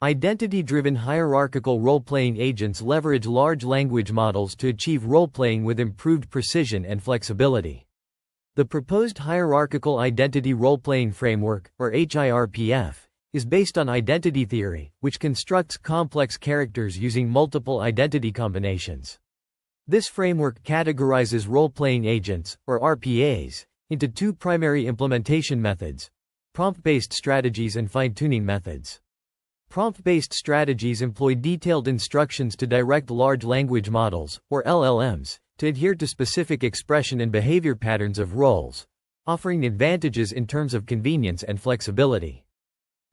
Identity-driven hierarchical role-playing agents leverage large language models to achieve role-playing with improved precision and flexibility. The proposed hierarchical identity role-playing framework, or HIRPF, is based on identity theory, which constructs complex characters using multiple identity combinations. This framework categorizes role-playing agents, or RPAs, into two primary implementation methods: prompt-based strategies and fine-tuning methods. Prompt-based strategies employ detailed instructions to direct large language models, or LLMs, to adhere to specific expression and behavior patterns of roles, offering advantages in terms of convenience and flexibility.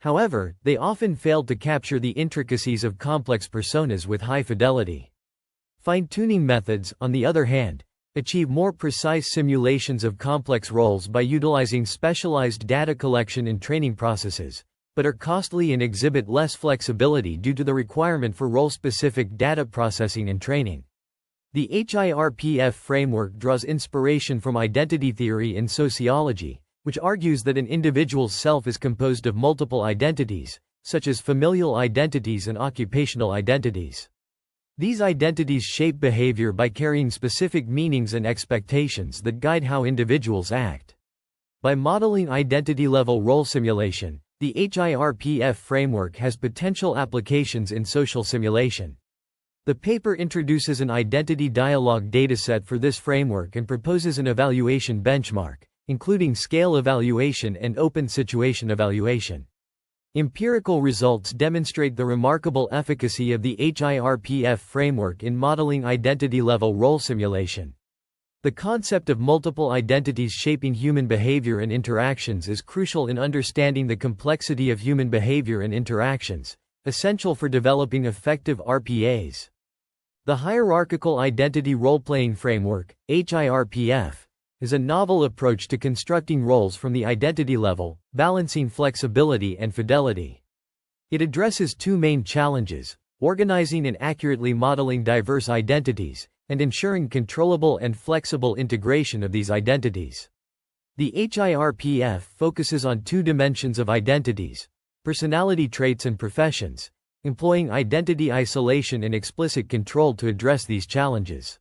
However, they often fail to capture the intricacies of complex personas with high fidelity. Fine-tuning methods, on the other hand, achieve more precise simulations of complex roles by utilizing specialized data collection and training processes, but are costly and exhibit less flexibility due to the requirement for role-specific data processing and training. The HIRPF framework draws inspiration from identity theory in sociology, which argues that an individual's self is composed of multiple identities, such as familial identities and occupational identities. These identities shape behavior by carrying specific meanings and expectations that guide how individuals act. By modeling identity-level role simulation, the HIRPF framework has potential applications in social simulation. The paper introduces an identity dialogue dataset for this framework and proposes an evaluation benchmark, including scale evaluation and open situation evaluation. Empirical results demonstrate the remarkable efficacy of the HIRPF framework in modeling identity-level role simulation. The concept of multiple identities shaping human behavior and interactions is crucial in understanding the complexity of human behavior and interactions, essential for developing effective RPAs. The Hierarchical Identity Role-Playing Framework, HIRPF, is a novel approach to constructing roles from the identity level, balancing flexibility and fidelity. It addresses two main challenges: organizing and accurately modeling diverse identities, and ensuring controllable and flexible integration of these identities. The HIRPF focuses on two dimensions of identities: personality traits and professions, employing identity isolation and explicit control to address these challenges.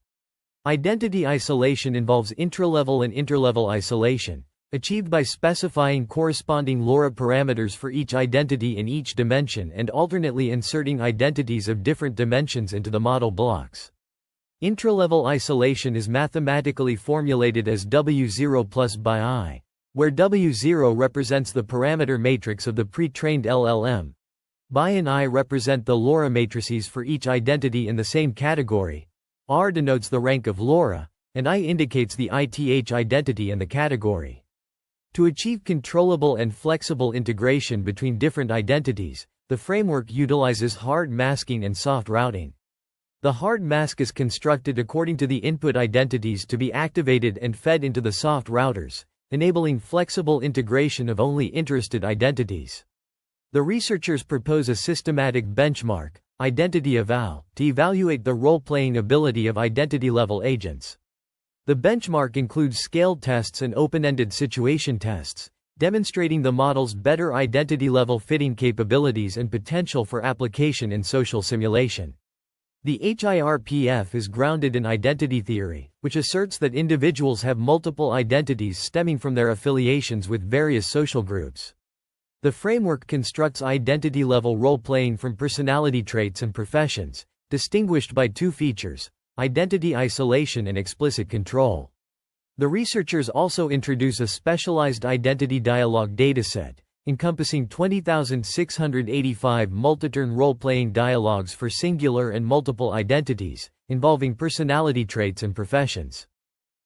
Identity isolation involves intralevel and interlevel isolation, achieved by specifying corresponding LoRa parameters for each identity in each dimension and alternately inserting identities of different dimensions into the model blocks. Intralevel isolation is mathematically formulated as W0 plus by I, where W0 represents the parameter matrix of the pre-trained LLM. By and I represent the LoRa matrices for each identity in the same category. R denotes the rank of LoRa, and I indicates the ith identity in the category. To achieve controllable and flexible integration between different identities, the framework utilizes hard masking and soft routing. The hard mask is constructed according to the input identities to be activated and fed into the soft routers, enabling flexible integration of only interested identities. The researchers propose a systematic benchmark, identity eval, to evaluate the role-playing ability of identity-level agents. The benchmark includes scaled tests and open-ended situation tests, demonstrating the model's better identity-level fitting capabilities and potential for application in social simulation. The HIRPF is grounded in identity theory, which asserts that individuals have multiple identities stemming from their affiliations with various social groups. The framework constructs identity-level role-playing from personality traits and professions, distinguished by two features: identity isolation and explicit control. The researchers also introduce a specialized identity dialogue dataset, encompassing 20,685 multiturn role-playing dialogues for singular and multiple identities, involving personality traits and professions.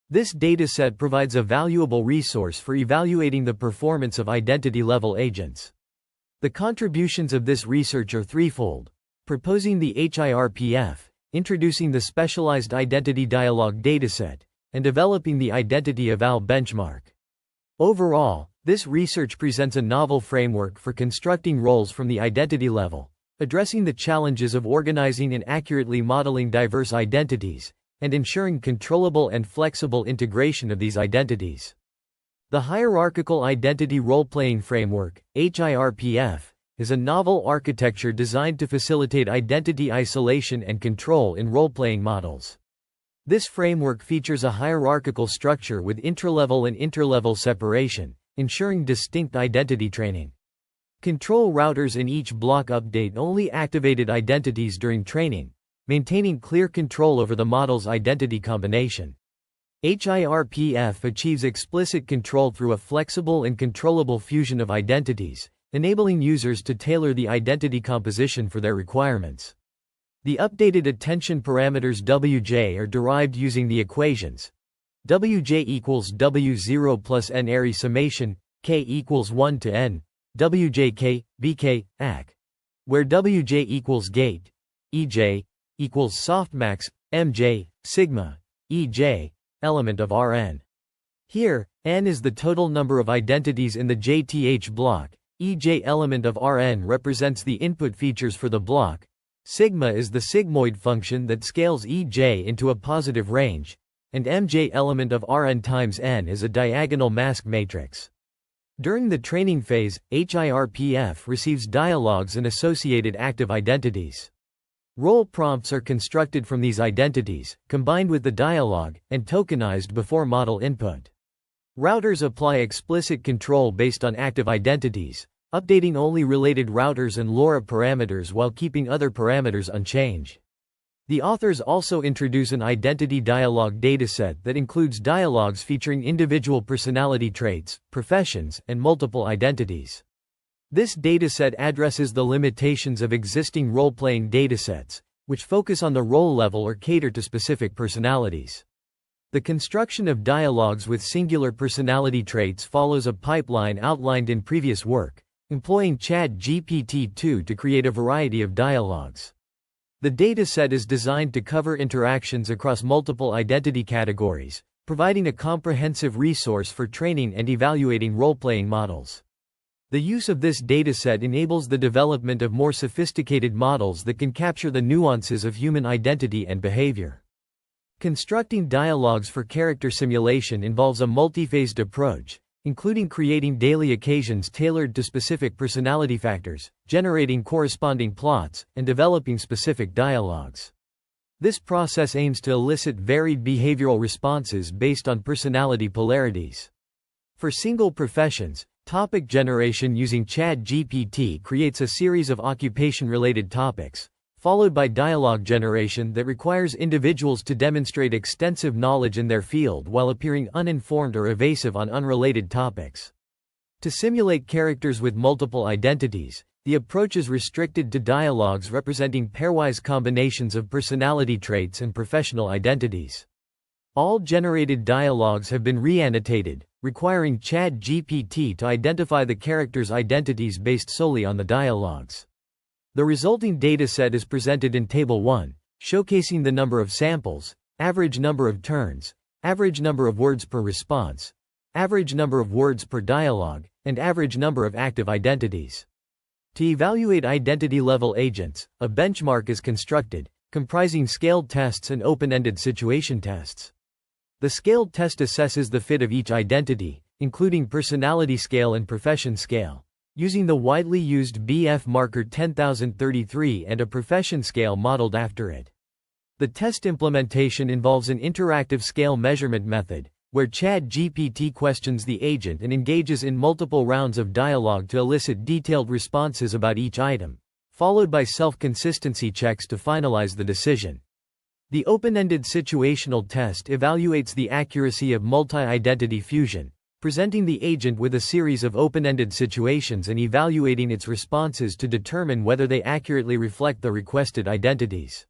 This dataset provides a valuable resource for evaluating the performance of identity-level agents. The contributions of this research are threefold: proposing the HIRPF, introducing the specialized identity dialogue dataset, and developing the identity eval benchmark. Overall, this research presents a novel framework for constructing roles from the identity level, addressing the challenges of organizing and accurately modeling diverse identities, and ensuring controllable and flexible integration of these identities. The Hierarchical Identity Role-Playing Framework, HIRPF, is a novel architecture designed to facilitate identity isolation and control in role-playing models. This framework features a hierarchical structure with intralevel and interlevel separation, ensuring distinct identity training. Control routers in each block update only activated identities during training, maintaining clear control over the model's identity combination. HIRPF achieves explicit control through a flexible and controllable fusion of identities, enabling users to tailor the identity composition for their requirements. The updated attention parameters WJ are derived using the equations WJ equals W0 plus N array summation, K equals 1 to N, WJK, BK, AC, where WJ equals gate, EJ, equals softmax, MJ, sigma, EJ, element of Rn. Here, N is the total number of identities in the JTH block, EJ element of Rn represents the input features for the block, sigma is the sigmoid function that scales EJ into a positive range, and MJ element of Rn times N is a diagonal mask matrix. During the training phase, HIRPF receives dialogues and associated active identities. Role prompts are constructed from these identities, combined with the dialogue, and tokenized before model input. Routers apply explicit control based on active identities, updating only related routers and LoRa parameters while keeping other parameters unchanged. The authors also introduce an identity dialogue dataset that includes dialogues featuring individual personality traits, professions, and multiple identities. This dataset addresses the limitations of existing role-playing datasets, which focus on the role level or cater to specific personalities. The construction of dialogues with singular personality traits follows a pipeline outlined in previous work, employing ChatGPT-2 to create a variety of dialogues. The dataset is designed to cover interactions across multiple identity categories, providing a comprehensive resource for training and evaluating role-playing models. The use of this dataset enables the development of more sophisticated models that can capture the nuances of human identity and behavior. Constructing dialogues for character simulation involves a multi-phased approach, including creating daily occasions tailored to specific personality factors, generating corresponding plots, and developing specific dialogues. This process aims to elicit varied behavioral responses based on personality polarities. For single professions, topic generation using ChatGPT creates a series of occupation-related topics, followed by dialogue generation that requires individuals to demonstrate extensive knowledge in their field while appearing uninformed or evasive on unrelated topics. To simulate characters with multiple identities, the approach is restricted to dialogues representing pairwise combinations of personality traits and professional identities. All generated dialogues have been re-annotated, requiring ChatGPT to identify the characters' identities based solely on the dialogues. The resulting dataset is presented in Table 1, showcasing the number of samples, average number of turns, average number of words per response, average number of words per dialogue, and average number of active identities. To evaluate identity-level agents, a benchmark is constructed, comprising scaled tests and open-ended situation tests. The scaled test assesses the fit of each identity, including personality scale and profession scale, using the widely used BF marker 10033 and a profession scale modeled after it. The test implementation involves an interactive scale measurement method, where ChatGPT questions the agent and engages in multiple rounds of dialogue to elicit detailed responses about each item, followed by self-consistency checks to finalize the decision. The open-ended situational test evaluates the accuracy of multi-identity fusion, presenting the agent with a series of open-ended situations and evaluating its responses to determine whether they accurately reflect the requested identities.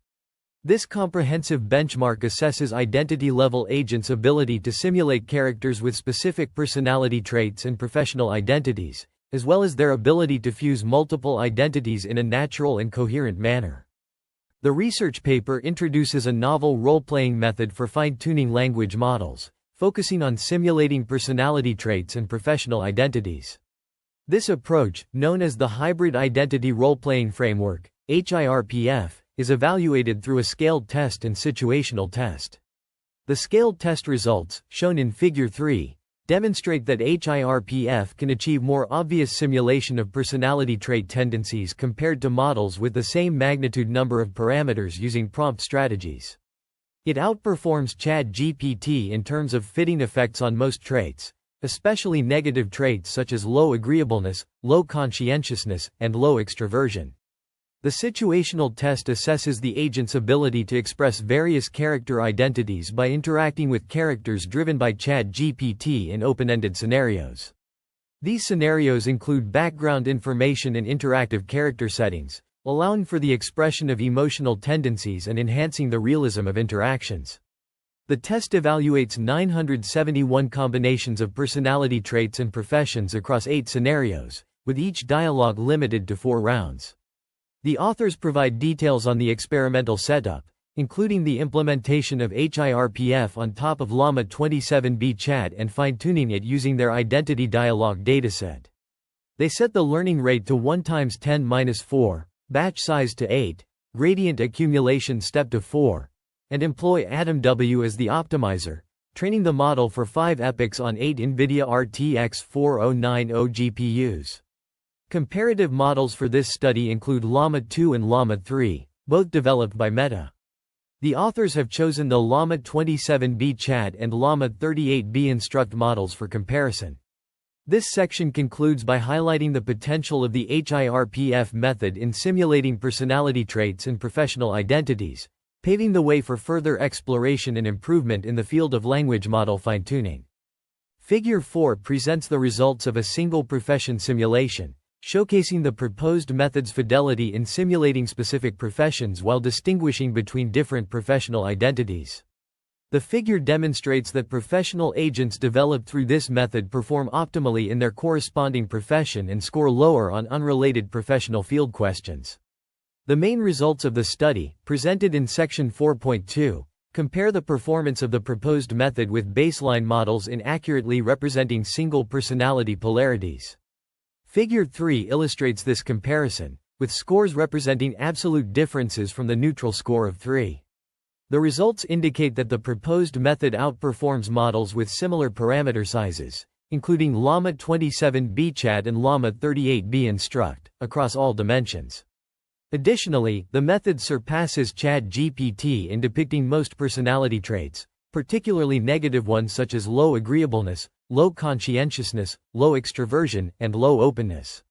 This comprehensive benchmark assesses identity-level agents' ability to simulate characters with specific personality traits and professional identities, as well as their ability to fuse multiple identities in a natural and coherent manner. The research paper introduces a novel role-playing method for fine-tuning language models, focusing on simulating personality traits and professional identities. This approach, known as the Hybrid Identity Role-Playing Framework, HIRPF, is evaluated through a scaled test and situational test. The scaled test results, shown in Figure 3, demonstrate that HIRPF can achieve more obvious simulation of personality trait tendencies compared to models with the same magnitude number of parameters using prompt strategies. It outperforms ChatGPT in terms of fitting effects on most traits, especially negative traits such as low agreeableness, low conscientiousness, and low extroversion. The situational test assesses the agent's ability to express various character identities by interacting with characters driven by ChatGPT in open-ended scenarios. These scenarios include background information and interactive character settings, allowing for the expression of emotional tendencies and enhancing the realism of interactions. The test evaluates 971 combinations of personality traits and professions across 8 scenarios, with each dialogue limited to 4 rounds. The authors provide details on the experimental setup, including the implementation of HIRPF on top of Llama 27B chat and fine-tuning it using their identity dialogue dataset. They set the learning rate to 1 × 10⁻⁴, batch size to 8, gradient accumulation step to 4, and employ AtomW as the optimizer, training the model for 5 epochs on 8 NVIDIA RTX 4090 GPUs. Comparative models for this study include Llama 2 and Llama 3, both developed by Meta. The authors have chosen the Llama 27B chat and Llama 38B instruct models for comparison. This section concludes by highlighting the potential of the HIRPF method in simulating personality traits and professional identities, paving the way for further exploration and improvement in the field of language model fine-tuning. Figure 4 presents the results of a single profession simulation, showcasing the proposed method's fidelity in simulating specific professions while distinguishing between different professional identities. The figure demonstrates that professional agents developed through this method perform optimally in their corresponding profession and score lower on unrelated professional field questions. The main results of the study, presented in section 4.2, compare the performance of the proposed method with baseline models in accurately representing single personality polarities. Figure 3 illustrates this comparison, with scores representing absolute differences from the neutral score of 3. The results indicate that the proposed method outperforms models with similar parameter sizes, including Llama 27B chat and Llama 38B instruct, across all dimensions. Additionally, the method surpasses ChatGPT in depicting most personality traits, particularly negative ones such as low agreeableness, low conscientiousness, low extroversion, and low openness.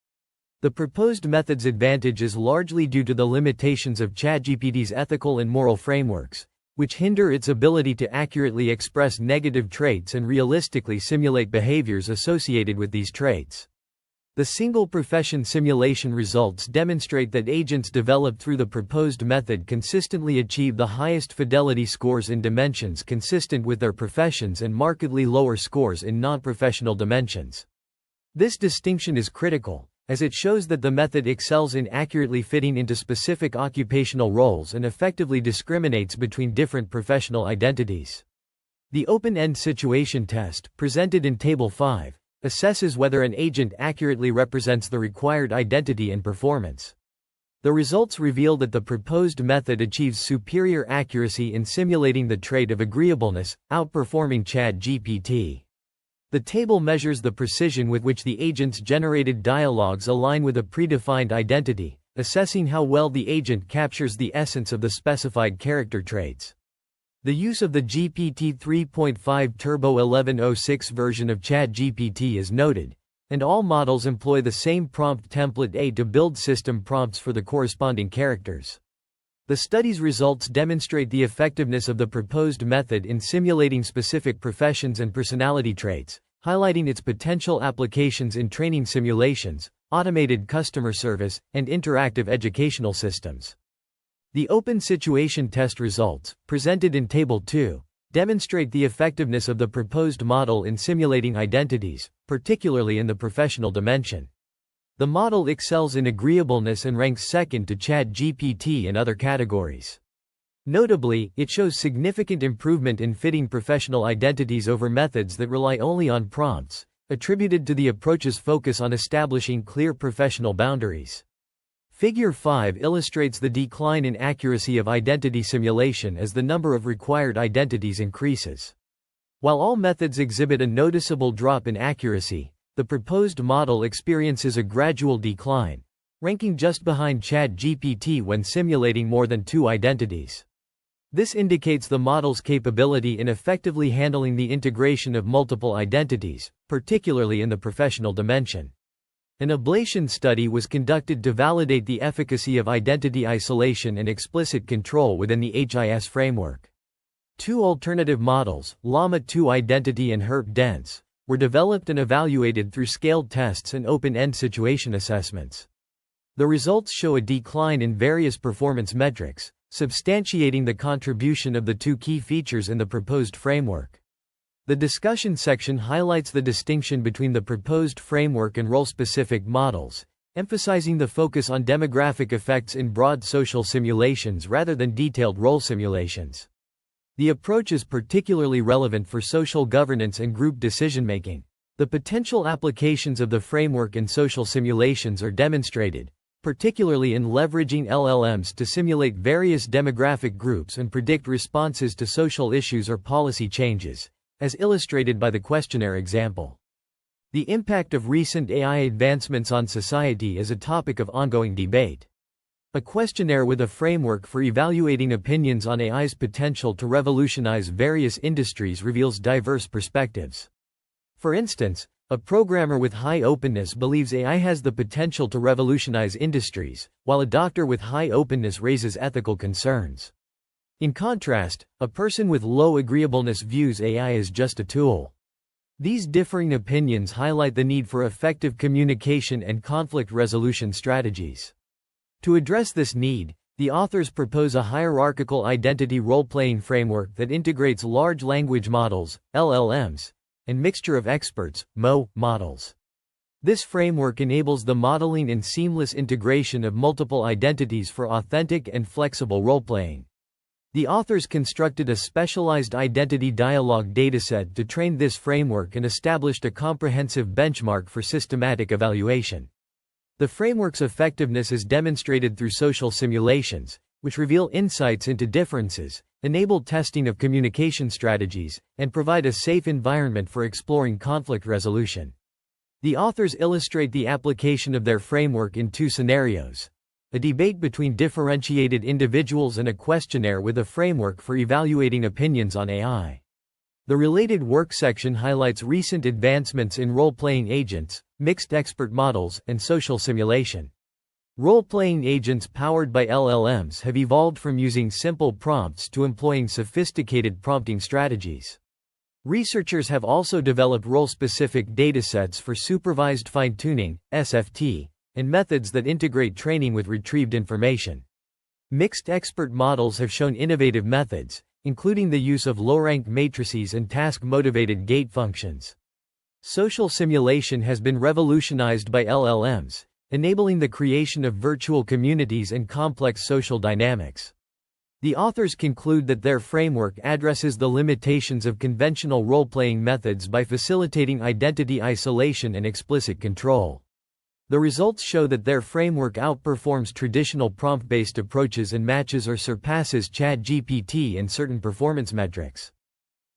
The proposed method's advantage is largely due to the limitations of ChatGPT's ethical and moral frameworks, which hinder its ability to accurately express negative traits and realistically simulate behaviors associated with these traits. The single profession simulation results demonstrate that agents developed through the proposed method consistently achieve the highest fidelity scores in dimensions consistent with their professions and markedly lower scores in non-professional dimensions. This distinction is critical, as it shows that the method excels in accurately fitting into specific occupational roles and effectively discriminates between different professional identities. The open-end situation test, presented in Table 5, assesses whether an agent accurately represents the required identity and performance. The results reveal that the proposed method achieves superior accuracy in simulating the trait of agreeableness, outperforming ChatGPT. The table measures the precision with which the agent's generated dialogues align with a predefined identity, assessing how well the agent captures the essence of the specified character traits. The use of the GPT 3.5 Turbo 1106 version of ChatGPT is noted, and all models employ the same prompt template A to build system prompts for the corresponding characters. The study's results demonstrate the effectiveness of the proposed method in simulating specific professions and personality traits, highlighting its potential applications in training simulations, automated customer service, and interactive educational systems. The open situation test results, presented in Table 2, demonstrate the effectiveness of the proposed model in simulating identities, particularly in the professional dimension. The model excels in agreeableness and ranks second to ChatGPT in other categories. Notably, it shows significant improvement in fitting professional identities over methods that rely only on prompts, attributed to the approach's focus on establishing clear professional boundaries. Figure 5 illustrates the decline in accuracy of identity simulation as the number of required identities increases. While all methods exhibit a noticeable drop in accuracy, the proposed model experiences a gradual decline, ranking just behind ChatGPT when simulating more than two identities. This indicates the model's capability in effectively handling the integration of multiple identities, particularly in the professional dimension. An ablation study was conducted to validate the efficacy of identity isolation and explicit control within the HIS framework. Two alternative models, Llama 2 Identity and HIRPF, were developed and evaluated through scaled tests and open-end situation assessments. The results show a decline in various performance metrics, substantiating the contribution of the two key features in the proposed framework. The discussion section highlights the distinction between the proposed framework and role-specific models, emphasizing the focus on demographic effects in broad social simulations rather than detailed role simulations. The approach is particularly relevant for social governance and group decision-making. The potential applications of the framework in social simulations are demonstrated, particularly in leveraging LLMs to simulate various demographic groups and predict responses to social issues or policy changes, as illustrated by the questionnaire example. The impact of recent AI advancements on society is a topic of ongoing debate. A questionnaire with a framework for evaluating opinions on AI's potential to revolutionize various industries reveals diverse perspectives. For instance, a programmer with high openness believes AI has the potential to revolutionize industries, while a doctor with high openness raises ethical concerns. In contrast, a person with low agreeableness views AI as just a tool. These differing opinions highlight the need for effective communication and conflict resolution strategies. To address this need, the authors propose a hierarchical identity role-playing framework that integrates large language models, LLMs, and mixture of experts, MO, models. This framework enables the modeling and seamless integration of multiple identities for authentic and flexible role-playing. The authors constructed a specialized identity dialogue dataset to train this framework and established a comprehensive benchmark for systematic evaluation. The framework's effectiveness is demonstrated through social simulations, which reveal insights into differences, enable testing of communication strategies, and provide a safe environment for exploring conflict resolution. The authors illustrate the application of their framework in two scenarios: a debate between differentiated individuals and a questionnaire with a framework for evaluating opinions on AI. The related work section highlights recent advancements in role-playing agents, mixed expert models, and social simulation. Role-playing agents powered by LLMs have evolved from using simple prompts to employing sophisticated prompting strategies. Researchers have also developed role-specific datasets for supervised fine-tuning, SFT, and methods that integrate training with retrieved information. Mixed expert models have shown innovative methods, including the use of low-rank matrices and task-motivated gate functions. Social simulation has been revolutionized by LLMs, enabling the creation of virtual communities and complex social dynamics. The authors conclude that their framework addresses the limitations of conventional role-playing methods by facilitating identity isolation and explicit control. The results show that their framework outperforms traditional prompt-based approaches and matches or surpasses ChatGPT in certain performance metrics.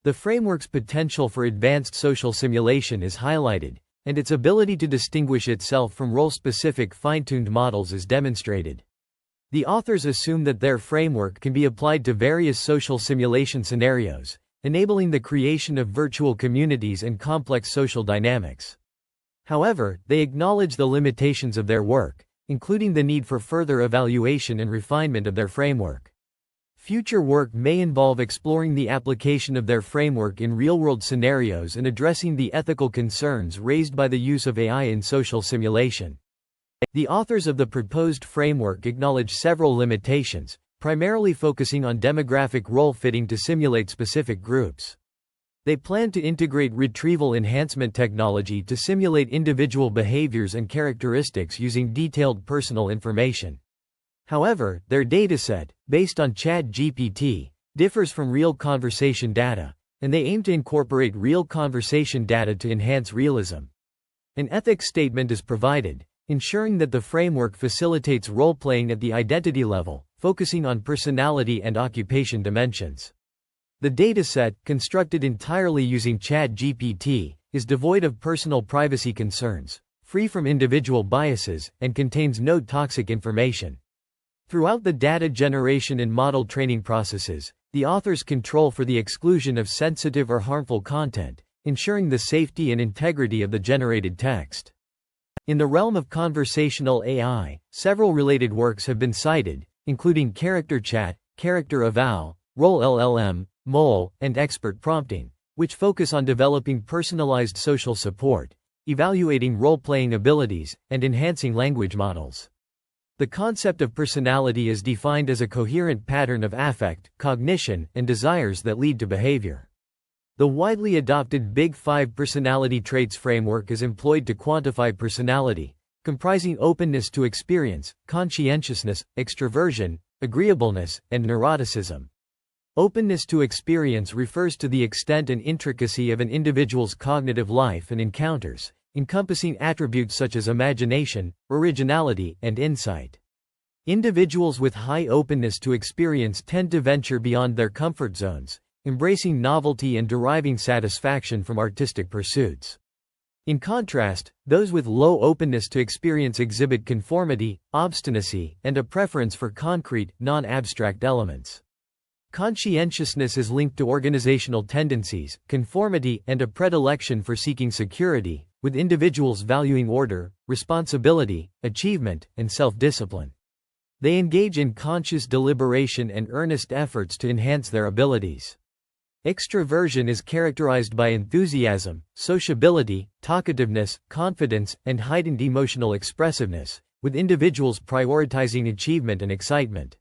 The framework's potential for advanced social simulation is highlighted, and its ability to distinguish itself from role-specific fine-tuned models is demonstrated. The authors assume that their framework can be applied to various social simulation scenarios, enabling the creation of virtual communities and complex social dynamics. However, they acknowledge the limitations of their work, including the need for further evaluation and refinement of their framework. Future work may involve exploring the application of their framework in real-world scenarios and addressing the ethical concerns raised by the use of AI in social simulation. The authors of the proposed framework acknowledge several limitations, primarily focusing on demographic role fitting to simulate specific groups. They plan to integrate retrieval enhancement technology to simulate individual behaviors and characteristics using detailed personal information. However, their dataset, based on ChatGPT, differs from real conversation data, and they aim to incorporate real conversation data to enhance realism. An ethics statement is provided, ensuring that the framework facilitates role-playing at the identity level, focusing on personality and occupation dimensions. The dataset, constructed entirely using ChatGPT, is devoid of personal privacy concerns, free from individual biases, and contains no toxic information. Throughout the data generation and model training processes, the authors control for the exclusion of sensitive or harmful content, ensuring the safety and integrity of the generated text. In the realm of conversational AI, several related works have been cited, including character chat, character eval, role LLM, mole, and expert prompting, which focus on developing personalized social support, evaluating role-playing abilities, and enhancing language models. The concept of personality is defined as a coherent pattern of affect, cognition, and desires that lead to behavior. The widely adopted Big Five personality traits framework is employed to quantify personality, comprising openness to experience, conscientiousness, extroversion, agreeableness, and neuroticism. Openness to experience refers to the extent and intricacy of an individual's cognitive life and encounters, encompassing attributes such as imagination, originality, and insight. Individuals with high openness to experience tend to venture beyond their comfort zones, embracing novelty and deriving satisfaction from artistic pursuits. In contrast, those with low openness to experience exhibit conformity, obstinacy, and a preference for concrete, non-abstract elements. Conscientiousness is linked to organizational tendencies, conformity, and a predilection for seeking security, with individuals valuing order, responsibility, achievement, and self-discipline. They engage in conscious deliberation and earnest efforts to enhance their abilities. Extroversion is characterized by enthusiasm, sociability, talkativeness, confidence, and heightened emotional expressiveness, with individuals prioritizing achievement and excitement.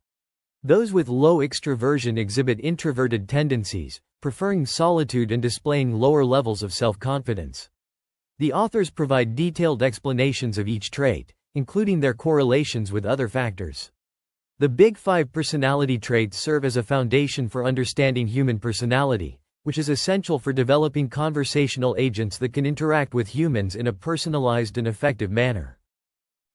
Those with low extroversion exhibit introverted tendencies, preferring solitude and displaying lower levels of self-confidence. The authors provide detailed explanations of each trait, including their correlations with other factors. The Big Five personality traits serve as a foundation for understanding human personality, which is essential for developing conversational agents that can interact with humans in a personalized and effective manner.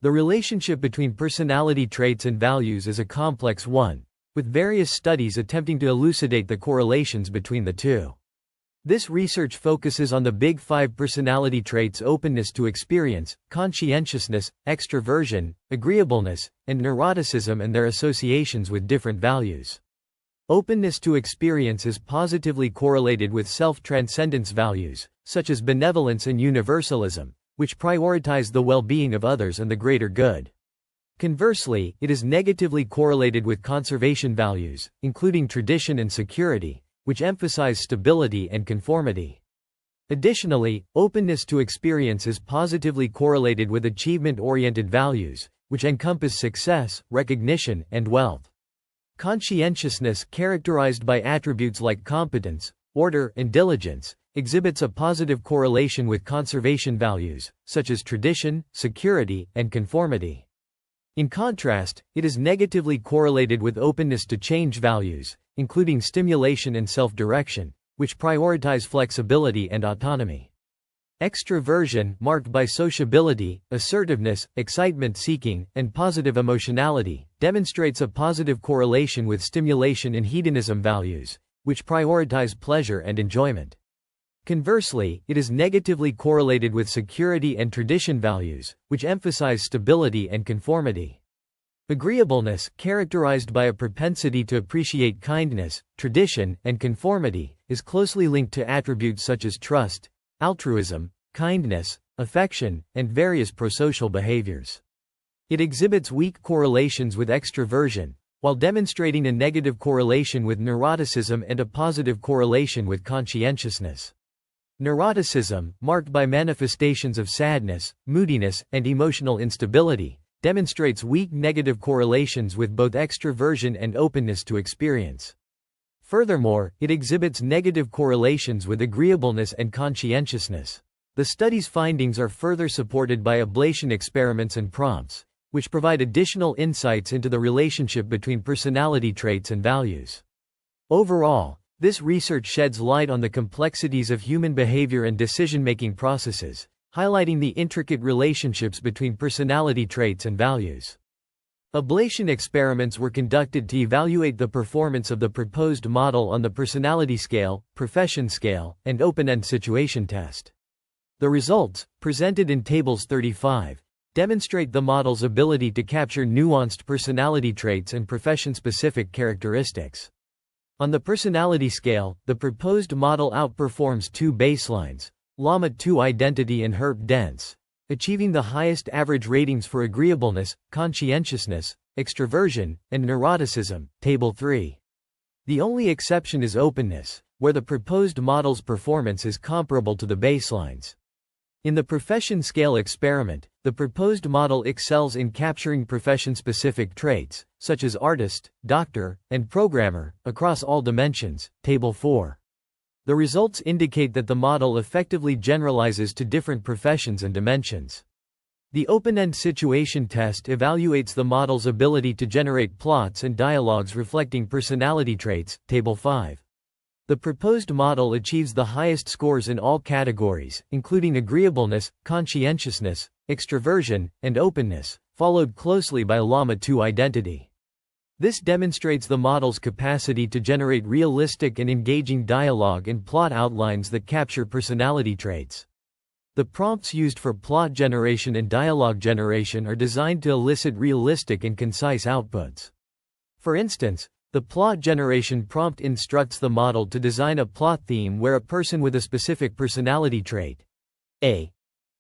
The relationship between personality traits and values is a complex one, with various studies attempting to elucidate the correlations between the two. This research focuses on the Big Five personality traits: openness to experience, conscientiousness, extroversion, agreeableness, and neuroticism, and their associations with different values. Openness to experience is positively correlated with self-transcendence values, such as benevolence and universalism, which prioritize the well-being of others and the greater good. Conversely, it is negatively correlated with conservation values, including tradition and security, which emphasize stability and conformity. Additionally, openness to experience is positively correlated with achievement-oriented values, which encompass success, recognition, and wealth. Conscientiousness, characterized by attributes like competence, order, and diligence, exhibits a positive correlation with conservation values, such as tradition, security, and conformity. In contrast, it is negatively correlated with openness to change values, including stimulation and self-direction, which prioritize flexibility and autonomy. Extroversion, marked by sociability, assertiveness, excitement-seeking, and positive emotionality, demonstrates a positive correlation with stimulation and hedonism values, which prioritize pleasure and enjoyment. Conversely, it is negatively correlated with security and tradition values, which emphasize stability and conformity. Agreeableness, characterized by a propensity to appreciate kindness, tradition, and conformity, is closely linked to attributes such as trust, altruism, kindness, affection, and various prosocial behaviors. It exhibits weak correlations with extroversion, while demonstrating a negative correlation with neuroticism and a positive correlation with conscientiousness. Neuroticism, marked by manifestations of sadness, moodiness, and emotional instability, demonstrates weak negative correlations with both extroversion and openness to experience. Furthermore, it exhibits negative correlations with agreeableness and conscientiousness. The study's findings are further supported by ablation experiments and prompts, which provide additional insights into the relationship between personality traits and values. Overall, this research sheds light on the complexities of human behavior and decision-making processes, highlighting the intricate relationships between personality traits and values. Ablation experiments were conducted to evaluate the performance of the proposed model on the personality scale, profession scale, and open-end situation test. The results, presented in Tables 35, demonstrate the model's ability to capture nuanced personality traits and profession-specific characteristics. On the personality scale, the proposed model outperforms two baselines, Llama 2 identity and HIRPF dense, achieving the highest average ratings for agreeableness, conscientiousness, extroversion, and neuroticism, Table 3. The only exception is openness, where the proposed model's performance is comparable to the baselines. In the profession scale experiment, the proposed model excels in capturing profession-specific traits, such as artist, doctor, and programmer, across all dimensions, Table 4. The results indicate that the model effectively generalizes to different professions and dimensions. The open-end situation test evaluates the model's ability to generate plots and dialogues reflecting personality traits, Table 5. The proposed model achieves the highest scores in all categories, including agreeableness, conscientiousness, extroversion, and openness, followed closely by Llama 2 identity. This demonstrates the model's capacity to generate realistic and engaging dialogue and plot outlines that capture personality traits. The prompts used for plot generation and dialogue generation are designed to elicit realistic and concise outputs. For instance, the plot generation prompt instructs the model to design a plot theme where a person with a specific personality trait, A,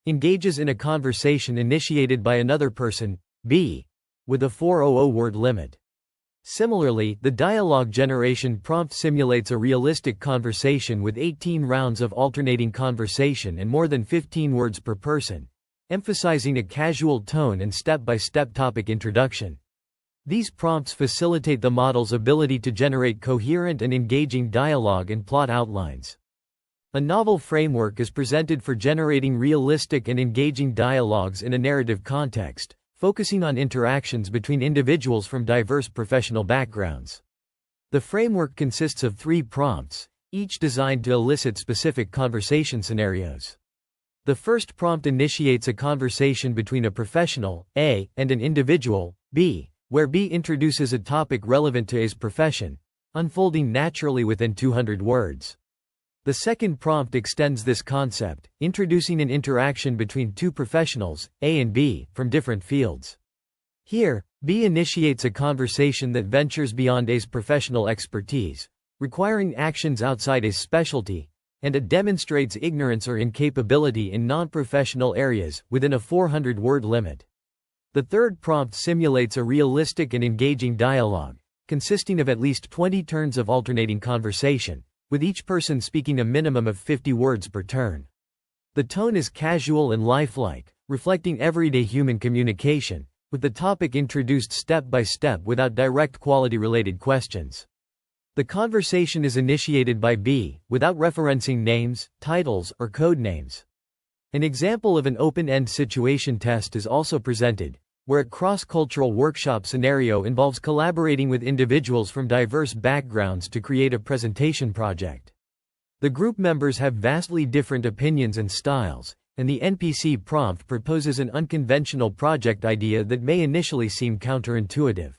engages in a conversation initiated by another person, B, with a 400-word limit. Similarly, the dialogue generation prompt simulates a realistic conversation with 18 rounds of alternating conversation and more than 15 words per person, emphasizing a casual tone and step-by-step topic introduction. These prompts facilitate the model's ability to generate coherent and engaging dialogue and plot outlines. A novel framework is presented for generating realistic and engaging dialogues in a narrative context, focusing on interactions between individuals from diverse professional backgrounds. The framework consists of 3 prompts, each designed to elicit specific conversation scenarios. The first prompt initiates a conversation between a professional, A, and an individual, B, where B introduces a topic relevant to A's profession, unfolding naturally within 200 words. The second prompt extends this concept, introducing an interaction between two professionals, A and B, from different fields. Here, B initiates a conversation that ventures beyond A's professional expertise, requiring actions outside A's specialty, and it demonstrates ignorance or incapability in non-professional areas, within a 400-word limit. The third prompt simulates a realistic and engaging dialogue, consisting of at least 20 turns of alternating conversation, with each person speaking a minimum of 50 words per turn. The tone is casual and lifelike, reflecting everyday human communication, with the topic introduced step by step without direct quality-related questions. The conversation is initiated by B, without referencing names, titles, or code names. An example of an open-end situation test is also presented, where a cross-cultural workshop scenario involves collaborating with individuals from diverse backgrounds to create a presentation project. The group members have vastly different opinions and styles, and the NPC prompt proposes an unconventional project idea that may initially seem counterintuitive.